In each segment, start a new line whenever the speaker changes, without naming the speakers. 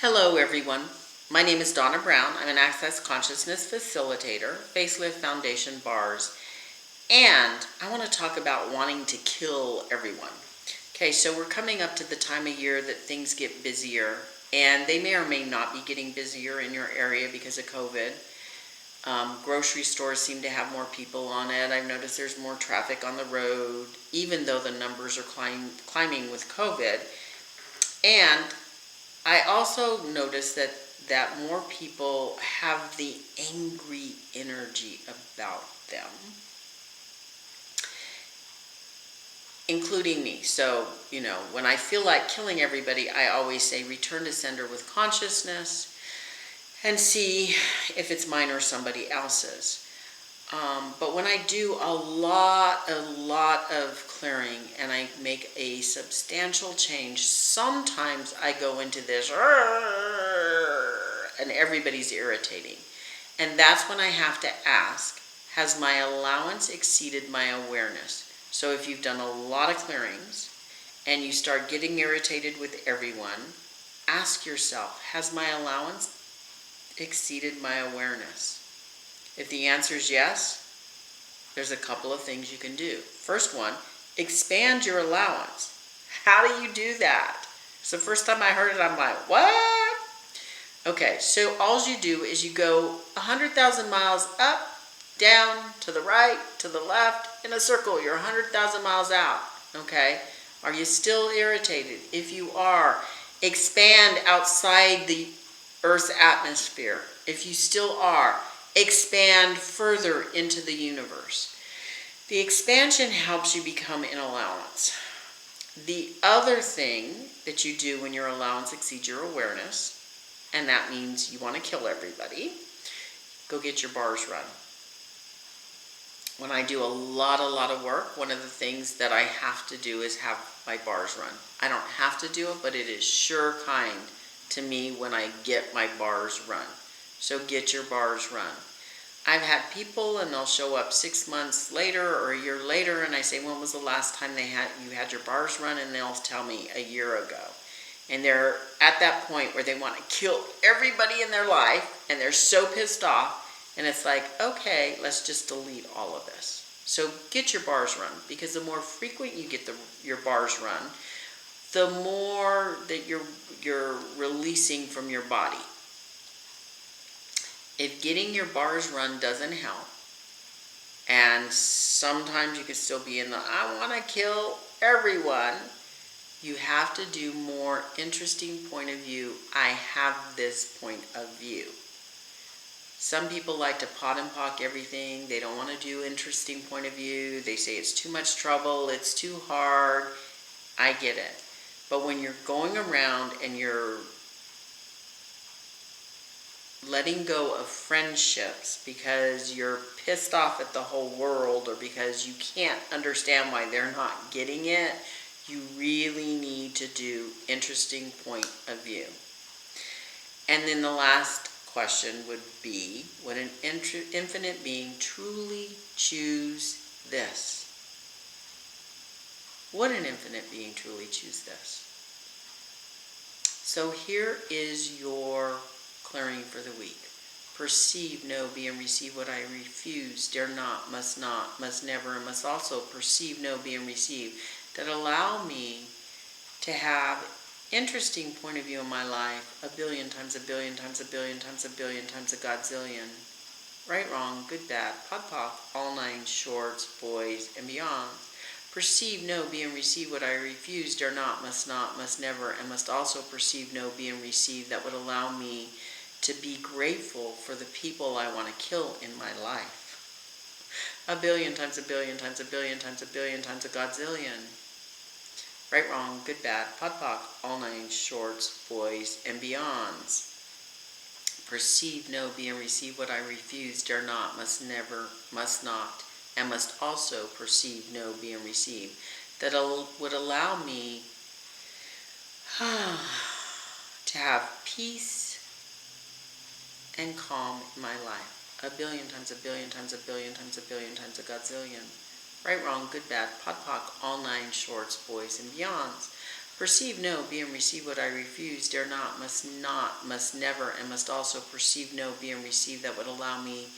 Hello everyone, my name is Donna Brown. I'm an Access Consciousness Facilitator, Facelift Foundation Bars, and I want to talk about wanting to kill everyone. Okay, so we're coming up to the time of year that things get busier, and they may or may not be getting busier in your area because of COVID. Grocery stores seem to have more people on it. I've noticed there's more traffic on the road, even though the numbers are climbing with COVID. And I also noticed that more people have the angry energy about them, including me. So, when I feel like killing everybody, I always say return to sender with consciousness and see if it's mine or somebody else's. But when I do a lot of clearing and I make a substantial change, sometimes I go into this and everybody's irritating. And that's when I have to ask, has my allowance exceeded my awareness? So if you've done a lot of clearings and you start getting irritated with everyone, ask yourself, has my allowance exceeded my awareness? If the answer is yes, there's a couple of things you can do. First one, expand your allowance. How do you do that? So the first time I heard it, I'm like, what? Okay, so all you do is you go 100,000 miles up, down, to the right, to the left, in a circle. You're 100,000 miles out, okay? Are you still irritated? If you are, expand outside the Earth's atmosphere. If you still are, expand further into the universe. The expansion helps you become in allowance. The other thing that you do when your allowance exceeds your awareness, and that means you want to kill everybody, go get your bars run. When I do a lot of work, one of the things that I have to do is have my bars run. I don't have to do it, but it is sure kind to me when I get my bars run. So get your bars run. I've had people and they'll show up 6 months later or a year later and I say, when was the last time you had your bars run? And they'll tell me a year ago. And they're at that point where they want to kill everybody in their life and they're so pissed off. And it's like, okay, let's just delete all of this. So get your bars run, because the more frequent you get your bars run, the more that you're releasing from your body. If getting your bars run doesn't help, and sometimes you can still be in the I want to kill everyone, you have to do more interesting point of view. I have this point of view. Some people like to pot and pock everything. They don't want to do interesting point of view. They say it's too much trouble, it's too hard. I get it. But when you're going around and you're letting go of friendships because you're pissed off at the whole world or because you can't understand why they're not getting it, you really need to do interesting point of view. And then the last question would be, would an infinite being truly choose this? Would an infinite being truly choose this? So here is your clearing for the week. Perceive, know, be, and receive what I refuse, dare not, must never, and must also perceive, know, be, and receive, that allow me to have interesting point of view in my life a billion times, a billion times, a billion times, a billion times, a godzillion. Right, wrong, good, bad, pod, poc, all nine, shorts, boys, and beyonds. Perceive, know, be, and receive what I refuse, dare not, must never, and must also perceive, know, be, and receive, that would allow me to be grateful for the people I want to kill in my life. A billion times, a billion times, a billion times, a billion times, a godzillion. Right, wrong, good, bad, pod, poc, all nine, shorts, boys, and beyonds. Perceive, know, be, and receive what I refuse, dare not, must never, must not, and must also perceive, know, be, and receive, that would allow me to have peace and calm in my life. A billion times, a billion times, a billion times, a billion times, a godzillion. Right, wrong, good, bad, pod, poc, all nine, shorts, boys, and beyonds. Perceive, know, be, and receive what I refuse, dare not, must never, and must also perceive, know, be, and receive that would allow me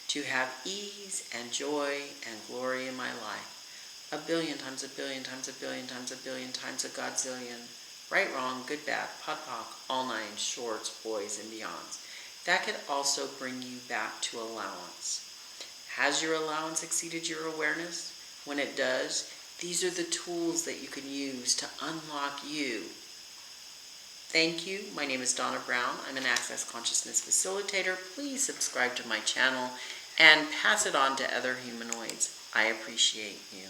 to have ease and joy and glory in my life. A billion times, a billion times, a billion times, a billion times, a godzillion. Right, wrong, good, bad, pod, poc, all nines, shorts, boys, and beyonds. That could also bring you back to allowance. Has your allowance exceeded your awareness? When it does, these are the tools that you can use to unlock you. Thank you. My name is Donna Brown. I'm an Access Consciousness Facilitator. Please subscribe to my channel and pass it on to other humanoids. I appreciate you.